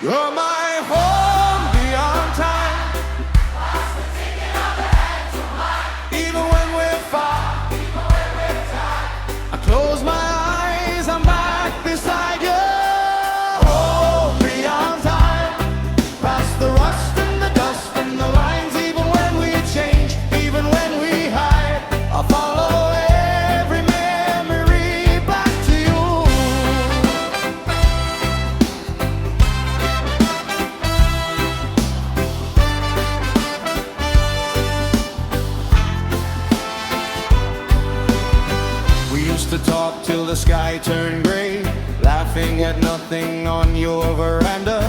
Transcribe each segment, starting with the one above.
You're my home beyond time. Even when we're far, I close my eyes, I'm back beside you. Home beyond time. Past the rust and the dust and the lines. Even when we change, even when we hide, I follow every memory back to you. We used to talk till the sky turned gray, laughing at nothing on your veranda.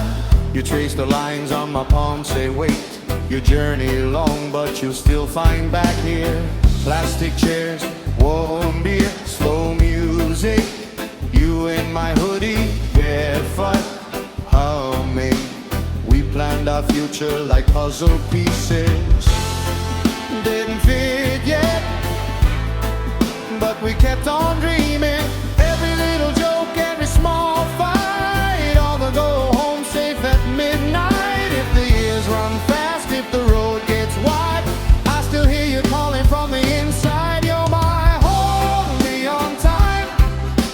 You trace the lines on my palm, say wait, your journey long, but you'll still find back here. Plastic chairs, warm beer, slow music, you in my hoodie, barefoot, homemade. We planned our future like puzzle pieces. Didn't fit yet, but we kept on dreaming. Every little joke, every small fight, all the go home safe at midnight. If the years run fast, if the road gets wide, I still hear you calling from the inside. You're my home beyond time.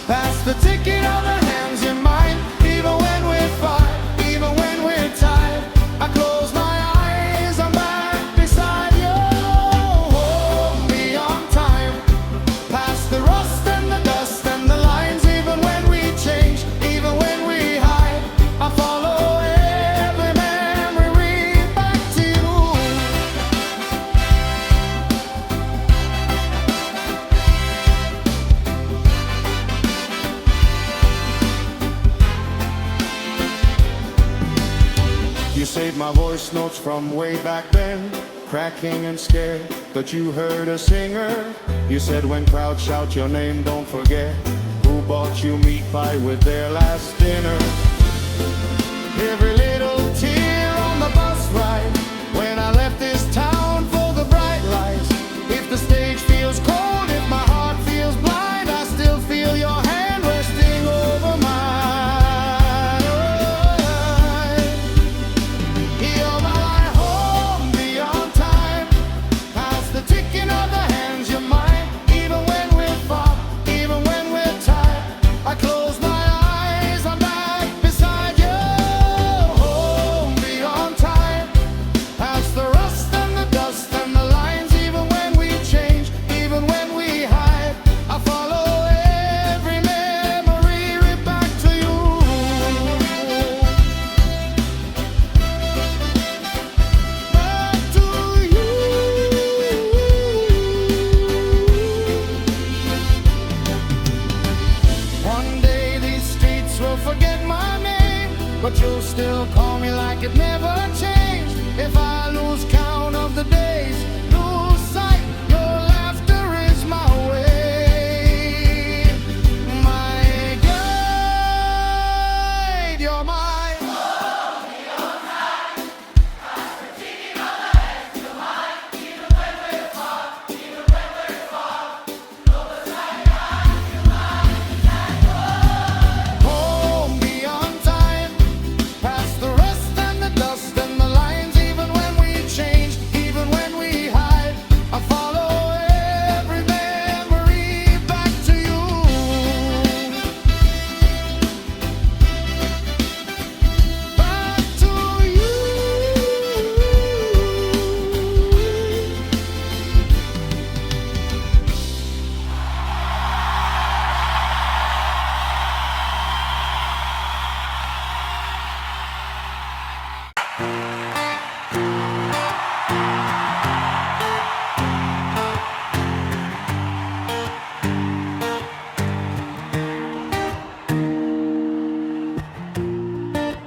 Past the ticket on the hands, you're mine. Even when we're far, even when we're tired, I close my eyes, I'm back beside you. Home beyond time. Past the rust and the dust and the lines. Even when we change, even when we hide, I follow every memory back to you. You saved my voice notes from way back then, cracking and scared, but you heard a singer. You said when crowds shout your name, don't forget who bought you meat pie with their last dinner. Every little tear on the bus ride, when I left this town for the bright lights. If the stage feels cold, if my heart feels blind, I still feel your hand resting over mine. You're my home beyond time. Past the ticking of the hands, you're mine. Even when we're far, even when we're tired, I close my eyes, I'm back beside you. Home beyond time. Past the rust and the dust and the lines. Even when we change, even when we hide, I follow every memory right back to you. Back to you. One day these streets will forget my name, but you'll still call me like it never changed. If I lose count of the days, lose sight, your laughter is my way. My guide, you're my home beyond time. Past the rust and the dust and the lines. Even when we change, even when we hide, I follow every memory back to you. Back to you.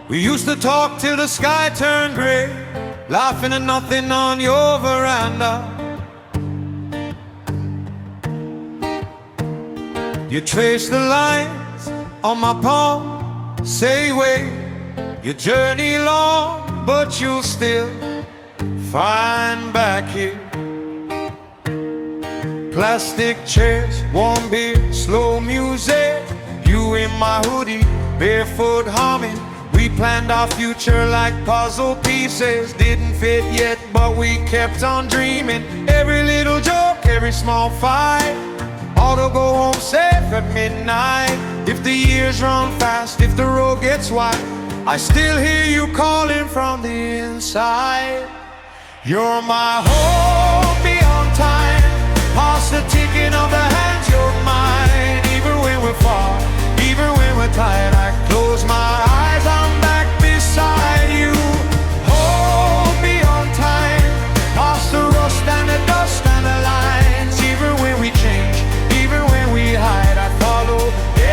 We used to talk till the sky turned gray, laughing at nothing on your veranda. You trace the lines on my palm, say wait, your journey long, but you'll still find back here. Plastic chairs, warm beer, slow music, you in my hoodie, barefoot humming. We planned our future like puzzle pieces. Didn't fit yet, but we kept on dreaming. Every little joke, every small fight, all to go home safe at midnight. If the years run fast, if the road gets wide, I still hear you calling from the inside. You're my hope beyond time, past the ticking of the hands, you're mine. Even when we're far, even when we're tired, I close my eyes, I'm back beside you. Hope beyond time, past the rust and the dust and the lines. Even when we change, even when we hide, I follow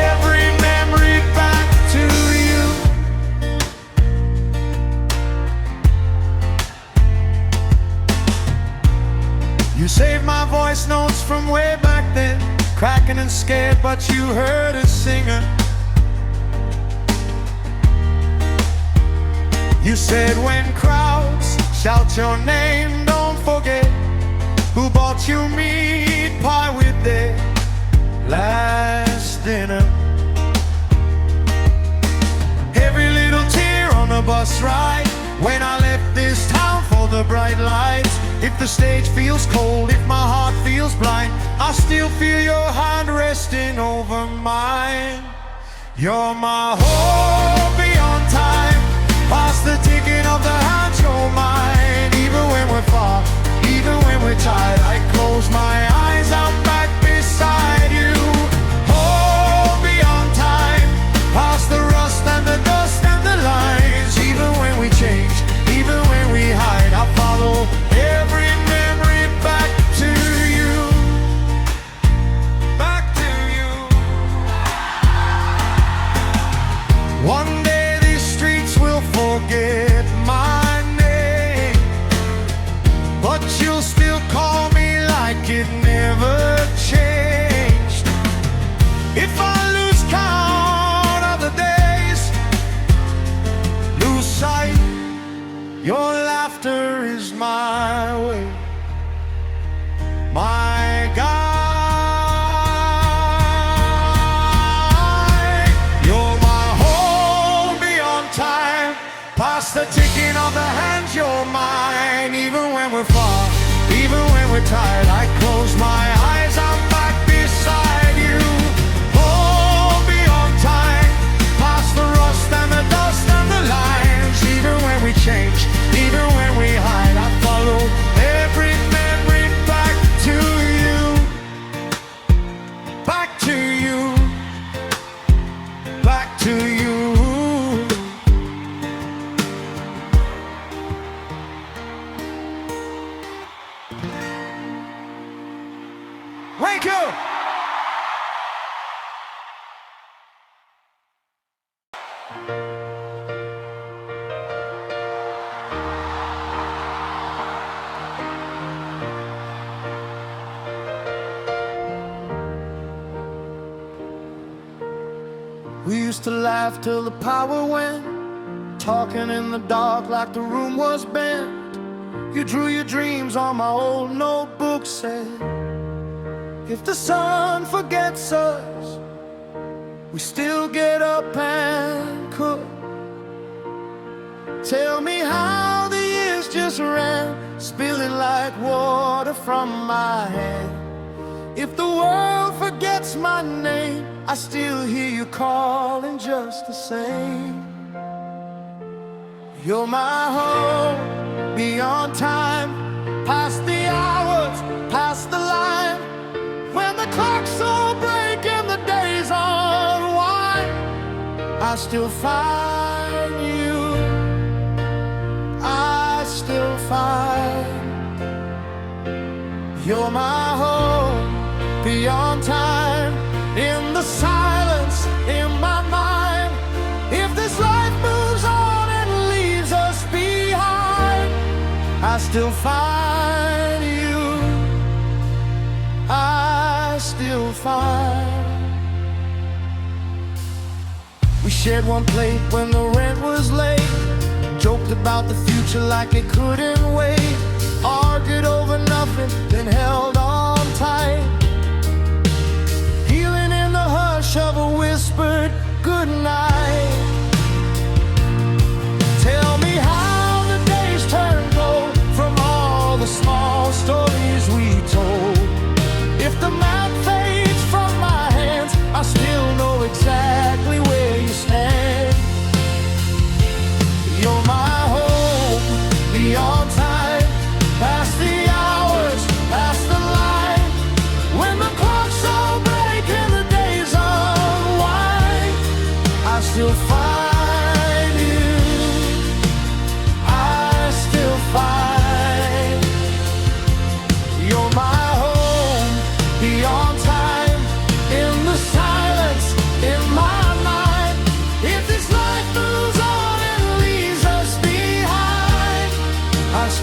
every memory back to you. You saved my voice notes from way back then, cracking and scared, but you heard a singer. You said when crowds shout your name, don't forget who bought you meat pie with their last dinner. Every little tear on the bus ride, when I left this town for the bright lights. If the stage feels cold, if my heart feels blind, I still feel your hand resting over mine. You're my hope beyond time, past the ticking of the hands, you're mine. Even when we're far, even when we're tired, I close my eyes, I'm back beside you. Hope beyond time, past the rust and the dust and the lines. Even when we change, even when we hide, I follow every memory back to you. Back to you. One day these streets will forget my name, but you'll still call me like it never changed. If I lose count of the days, lose sight, your laughter is my way, my guide. You're my home beyond time, past the ticking of the hands, you're mine. Even when we're far, even when we're tired, I close my eyes, I'm back beside you. Home beyond time, past the rust and the dust and the lines. Even when we change, even when we hide, I follow every memory back to you. Back to you. Back to you. Thank you. We used to laugh till the power went, talking in the dark like the room was bent. You drew your dreams on my old notebook, said if the sun forgets us, we still get up and cook. Tell me how the years just ran, spilling like water from my hand. If the world forgets my name, I still hear you calling just the same. You're my hope beyond time, past the hours, past the line. When the clocks all break and the days unwind, I still find you, I still find. You're my hope beyond time, in the silence, in my mind. If this life moves on and leaves us behind, I still find you, I still find. We shared one plate when the rent was late, joked about the future like it couldn't wait, argued over nothing, then held on tight, healing in the hush of a whispered goodnight.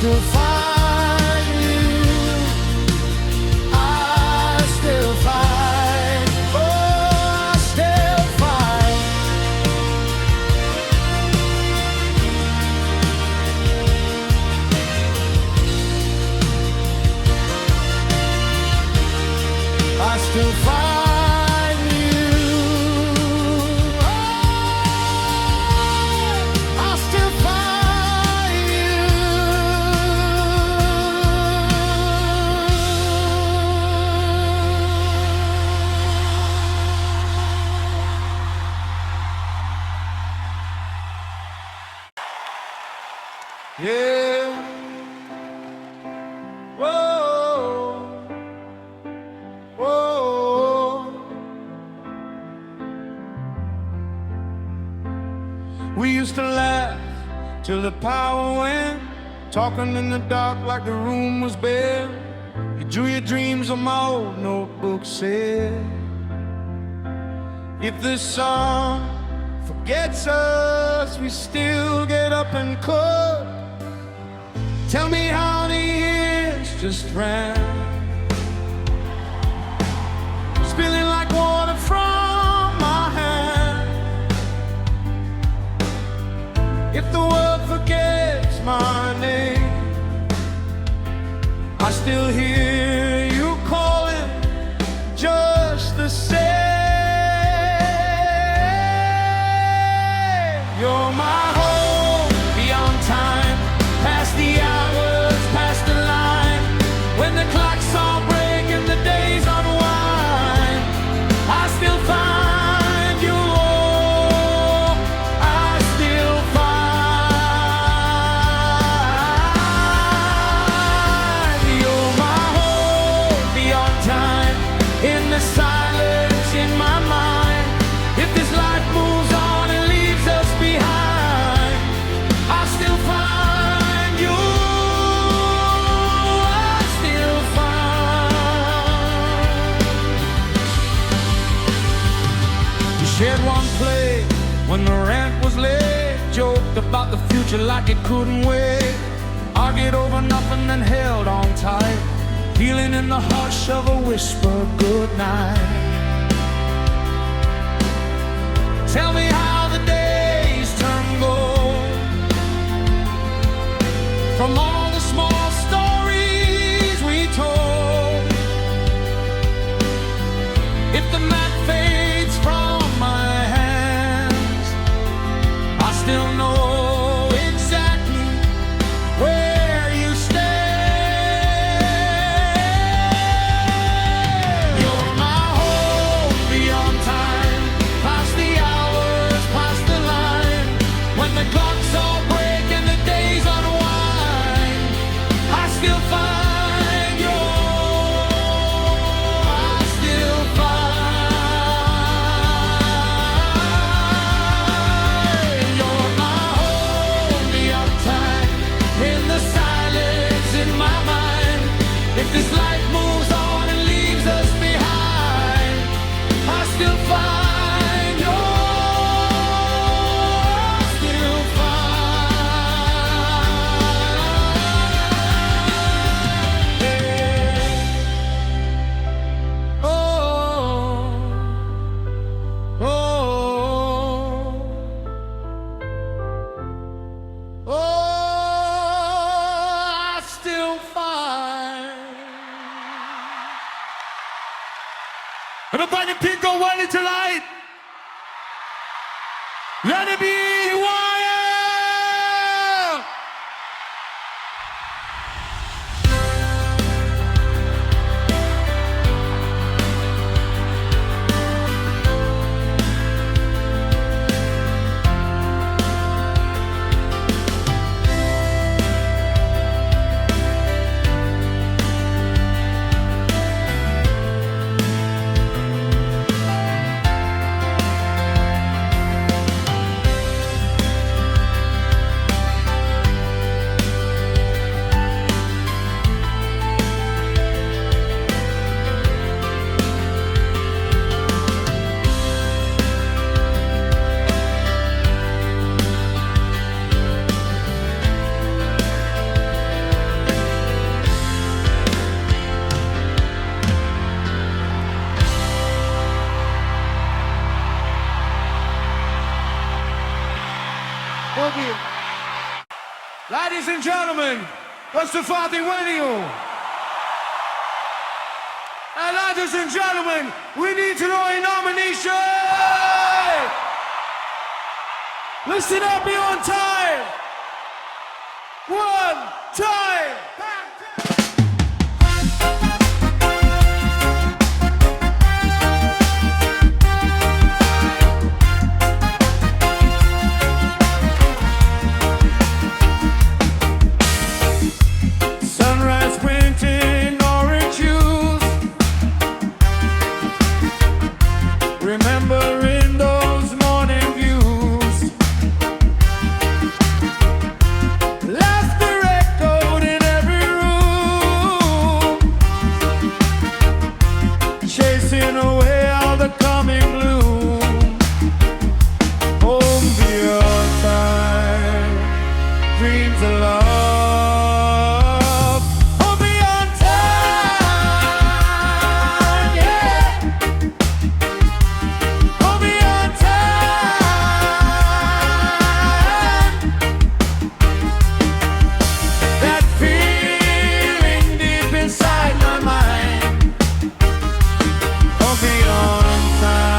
still find you. I still find. Oh, I still find. I still find you. Oh, I still find you. Yeah. Whoa. Whoa. We used to laugh till the power went, talking in the dark like the room was bare. You drew your dreams on my old notebook, said, if the sun forgets us, we still get up and cook. Tell me how the years just ran, spilling like water from my hand. If the world forgets my name, I still hear you calling just the same. You're my home beyond time, past the hours, past the line. When the clocks all break and the days unwind, I still find you. Oh, I still find. You're my home beyond time, in the silence in my mind. If this life moves on and leaves us behind, I still find you. I still find. We shared one play when the rent was late, joked about the future like it couldn't wait, argued over nothing and held on tight, feeling in the hush of a whispered goodnight. Tell me how the days turn gold from all the small stories we told. If the mat fades from my hands, I still know exactly where you stand. You're my home beyond time, past the hours, past the line. When the clocks all break and the days unwind, I still find you. I still find. You're my home beyond time, in the silence in my mind. If this life moves on and leaves us behind, I still find you. I still find. Oh, oh, oh, I still find. Everybody pink or white tonight. Let it be wild. Ladies and gentlemen, Rastafari winning. And ladies and gentlemen, we need to know a nomination. Listen up, be on time. One time. Sunrise printing orange hues, remembering those morning views. Laughter echoed in every room, chasing away all the coming gloom. Home beyond time, dreams of love. Home beyond time, yeah. Home beyond time. That feeling deep inside my mind. Home beyond time.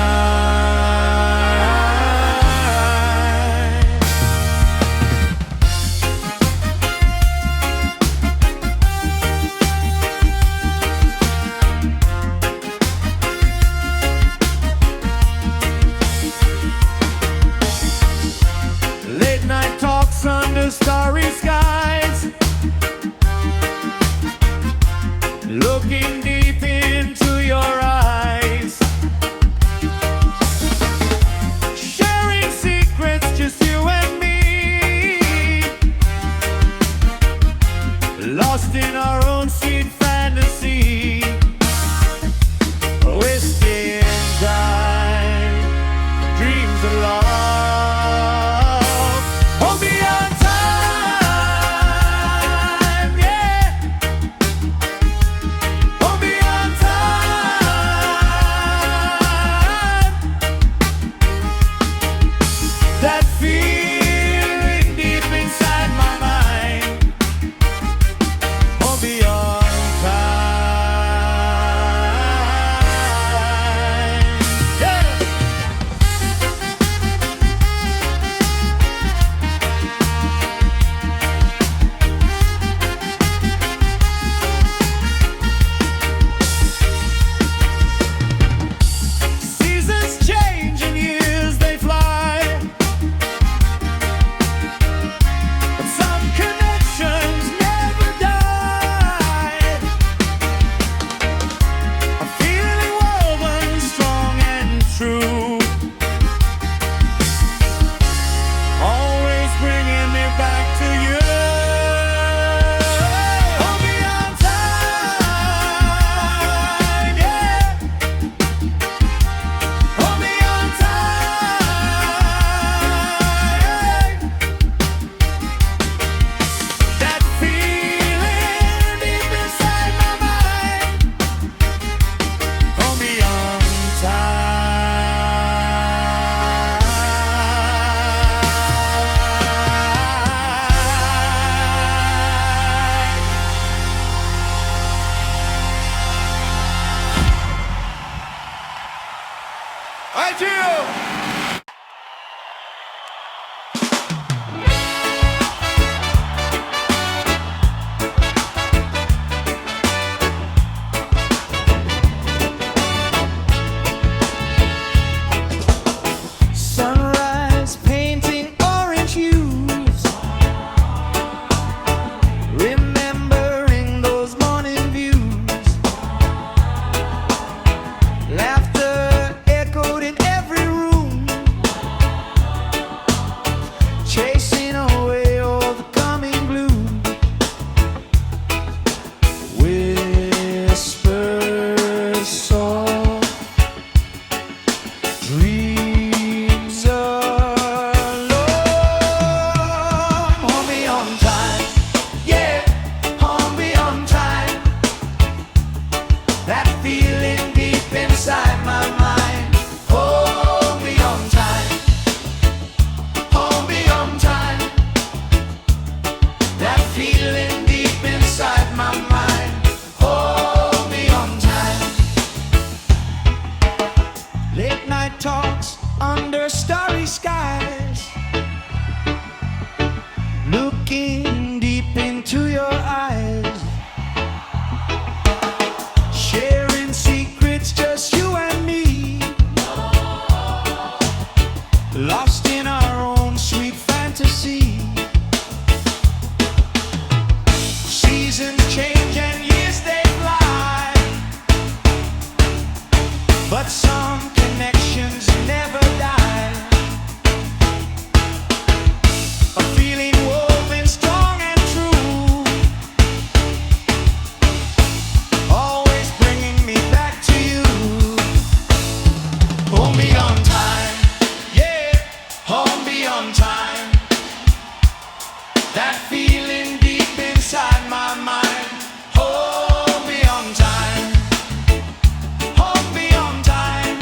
Late night talks under starry skies, looking deep into your eyes, sharing secrets, just you and me, lost in our own sweet fantasy, wasting time, dreams of love. Home beyond time. looking deep into your eyes, sharing secrets, just you and me, lost in our own sweet fantasy. Seasons change and years they fly, but some connections never die. A feeling woven strong and true, always bringing me back to you. Hold me on time, yeah, hold me on time. That feeling deep inside my mind. Hold me on time, hold me on time.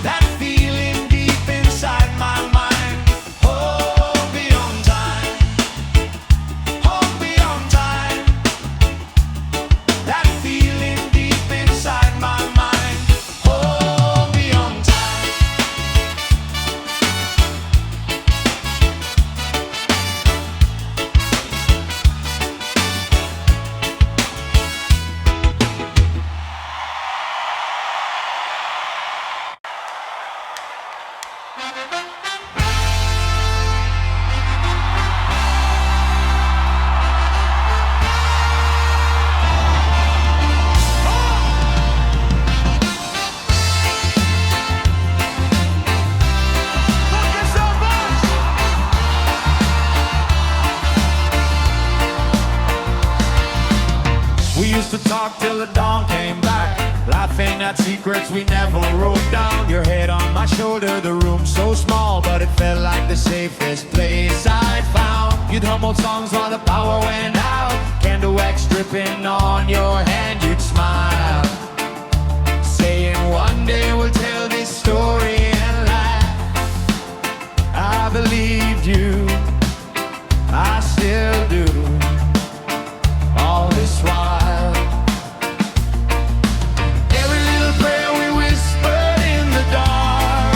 That feeling deep inside my mind. Hold me on time, hold me on time. That feeling deep inside my mind. Hold me on time. We used to talk till the dawn came back, laughing at secrets we never wrote down. Your head on my shoulder, the room so small, but it felt like the safest place I'd found. You'd hum old songs while the power went out, candle wax dripping on your hand. You'd smile, saying one day we'll tell this story and laugh. I believed you, I still do. All this while, every little prayer we whispered in the dark,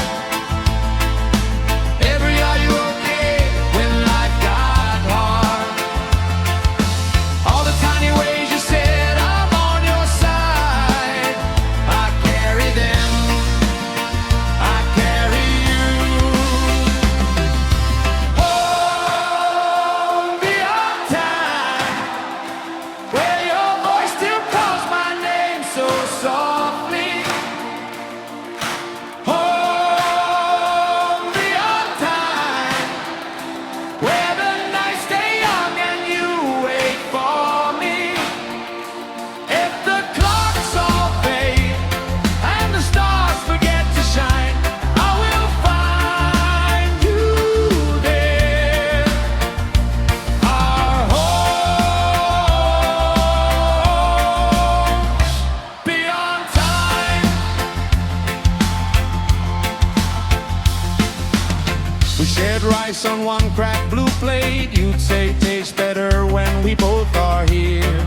every "are you okay" when life got hard, all the tiny ways you said I'm on your side, I carry them, I carry you. Hold me on time, where your voice still calls my name so softly. Hold me on time, where the nights stay young and you wait for me. If the clocks all fade and the stars forget to shine, I will find you there. Our home beyond time. We shared rice on one cracked blue plate. You'd say tastes better when we both are here.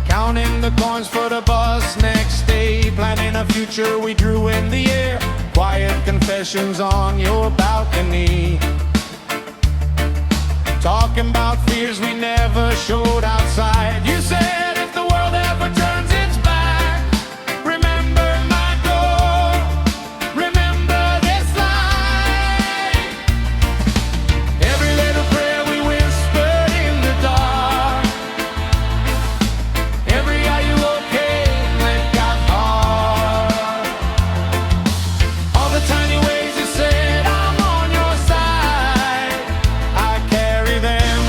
Counting the coins for the bus next day, planning a future we drew in the air. Quiet confessions on your balcony, talking about fears we never showed outside. You said if the world ever turns its back, remember my door, remember this line. Every little prayer we whispered in the dark, every "are you okay" when it got hard, all the tiny ways you said I'm on your side, I carry them,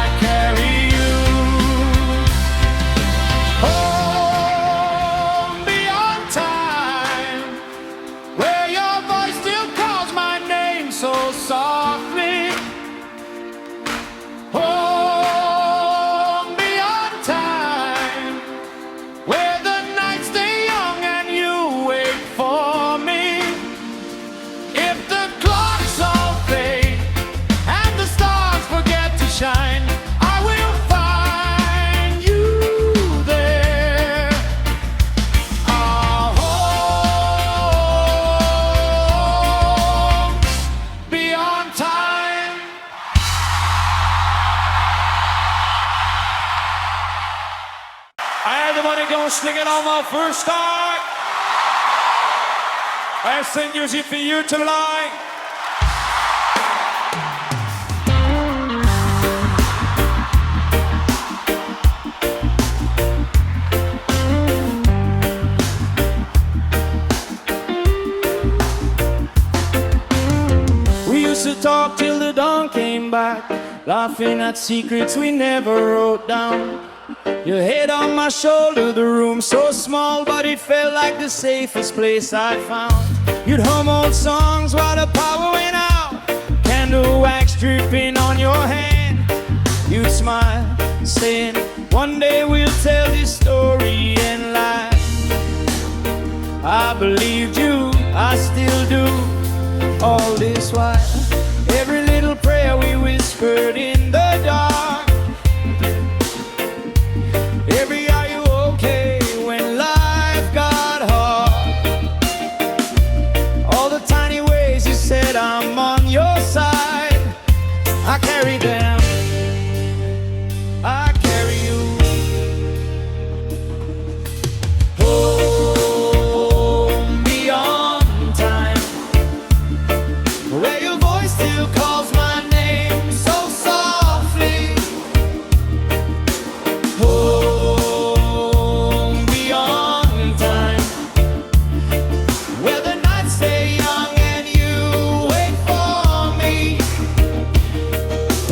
I carry you. Hold me on time, where your voice still calls my name so softly. Hold me on time, where the nights stay young and you wait for me. If the clocks all fade and the stars forget to shine, I will find you there. Our home the money gonna sling it on my first time. I send music for you tonight. We used to talk till the dawn came back, laughing at secrets we never wrote down. Your head on my shoulder, the room so small, but it felt like the safest place I'd found. You'd hum old songs while the power went out, candle wax dripping on your hand. You'd smile, saying, one day we'll tell this story and laugh. I believed you, I still do, all this while. Every little prayer we whispered in the dark. Every are you okay when life got hard. All the tiny ways you said I'm on your side, I carry them, I carry you. Home beyond time, where your voice still calls my name so softly. Home beyond time, where the nights stay young and you wait for me.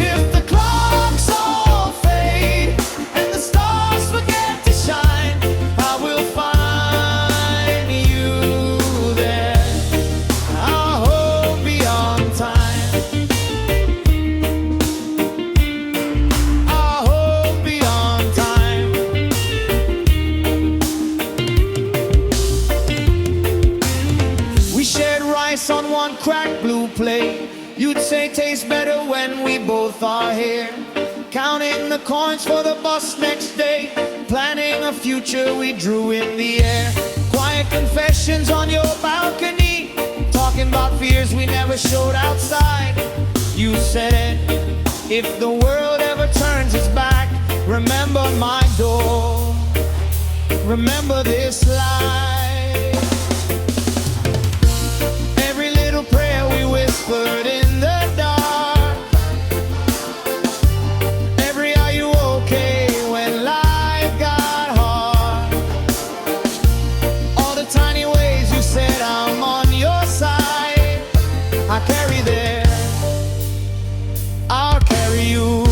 If the clocks all fade and the stars forget to shine, I will find you there. Our home beyond time, our home beyond time. We shared rice on one cracked blue plate. You'd say tastes better when we both are here. Counting the coins for the bus next day, planning a future we drew in the air. Quiet confessions on your balcony, talking about fears we never showed outside. You said it, if the world ever turns its back, remember my door, remember this life. Every little prayer we whispered in the dark. Every are you okay when life got hard. All the tiny ways you said I'm on your side, I carry there, I'll carry you.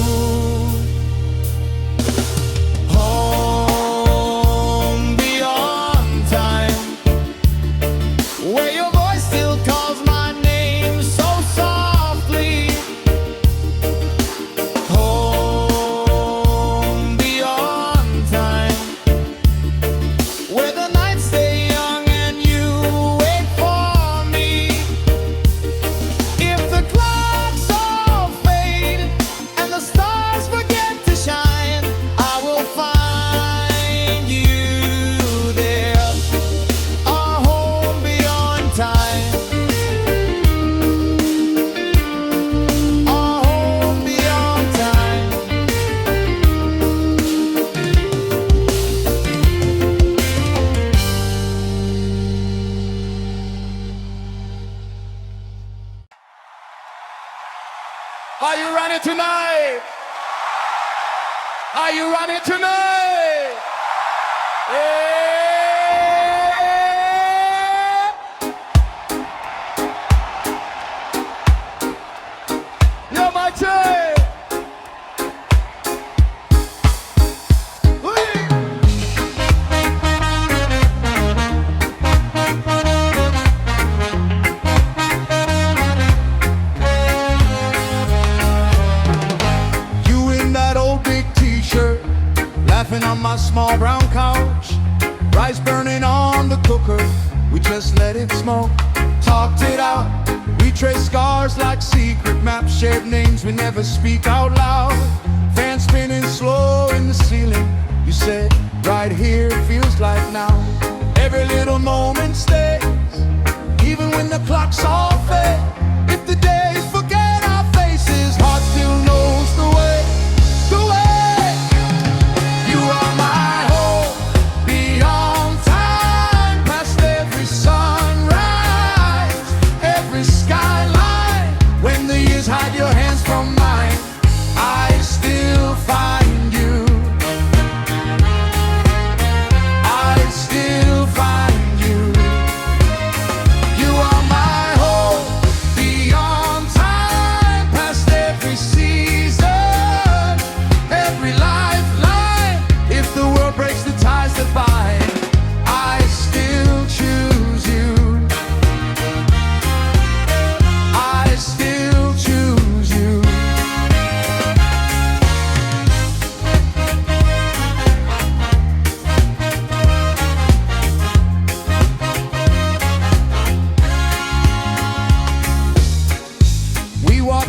Home beyond time, where your voice still calls my name so softly. Home beyond time, where the nights stay young and you wait for me. If the clocks all fade and the stars forget to shine, I will find you there. Our home beyond time, our home beyond time. Are you ready tonight? Are you ready tonight? Yeah. You're my chain. You in that old big t-shirt, laughing on my small brown couch. Rice burning on the cooker, we just let it smoke. Talked it out, we trace scars like secret maps. Shared names we never speak out loud. Fan spinning slow in the ceiling. You said, right here feels like now. Every little moment stays, even when the clocks all fade. If the days forget our faces, heart still knows the way, the way. You are my home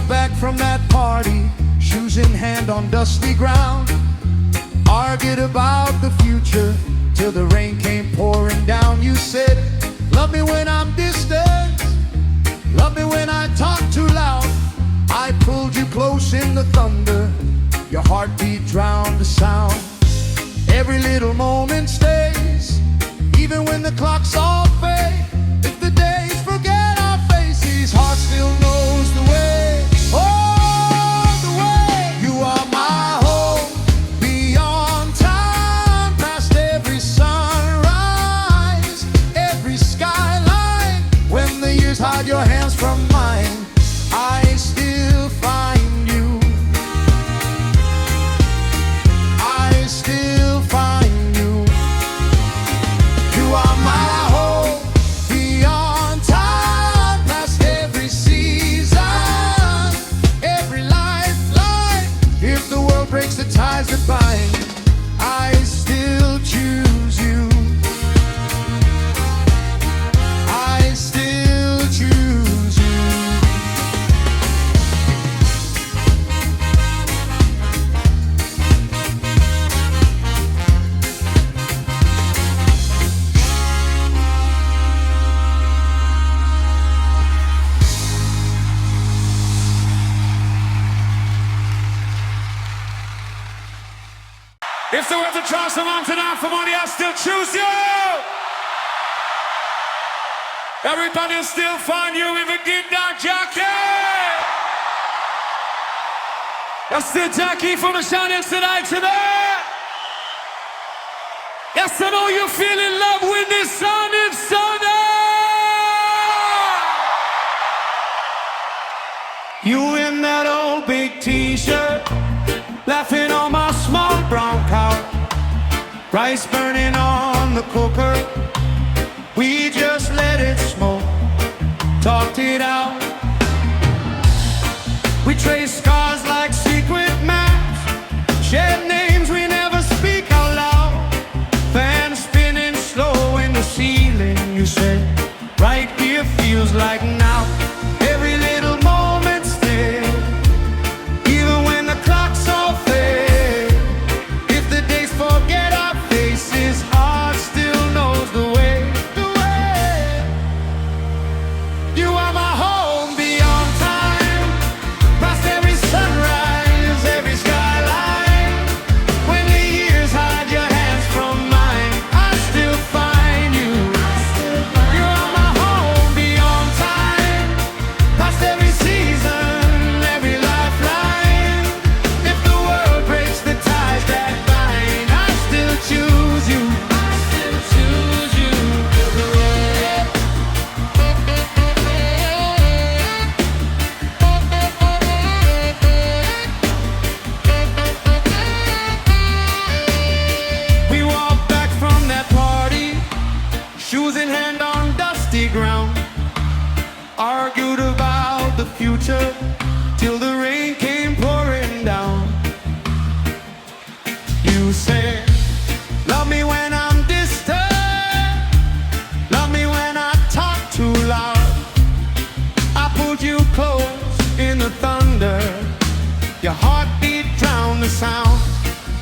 walked back from that party, shoes in hand on dusty ground. Argued about the future till the rain came pouring down. You said, love me when I'm distant, love me when I talk too loud. I pulled you close in the thunder, your heartbeat drowned the sound. Every little moment stays, even when the clocks all fade. If the days forget our faces, heart still knows the way. Oh, the way. You are my hope, beyond time, past every sunrise, every skyline. When the years hide your hands from mine, I still find you. I still find you. You are my hope, beyond time, past every season, every lifeline. If the world breaks the ties that bind, I still choose you. I still choose you. If there was a chance among tonight for money, I still choose you. Everybody will still find you if it get down, Jackie. That's the Jackie from the Shining tonight. Yes, I know you feel in love with this sound. It's Sunday. You in that old big t-shirt, laughing on my small brown cow, rice burning on the cooker. We just let it smoke, talked it out. We trace scars like secret maps, shared names we never speak out loud. Fan spinning slow in the ceiling. You said, right here feels like now. Every little moment's there, even when the clock's all fade. If the days forget our faces, heart still knows the way. The way. You are my home, beyond time, past every sunrise, every skyline. When the years hide your hands from mine, I still find you. You are my home, beyond time, past every season, every lifeline. If the world breaks the ties that bind, I still choose you. I still choose you. We walked back from that party, shoes in hand on dusty ground. Argued about the future till the rain came pouring down. You said, love me when I'm distant, love me when I talk too loud. I pulled you close in the thunder, your heartbeat drowned the sound.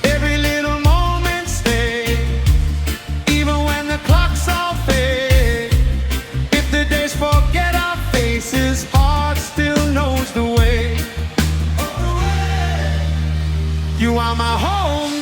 Every little moment stayed, even when the clocks all fade. If the days forget our faces, heart still knows the way. You are my home,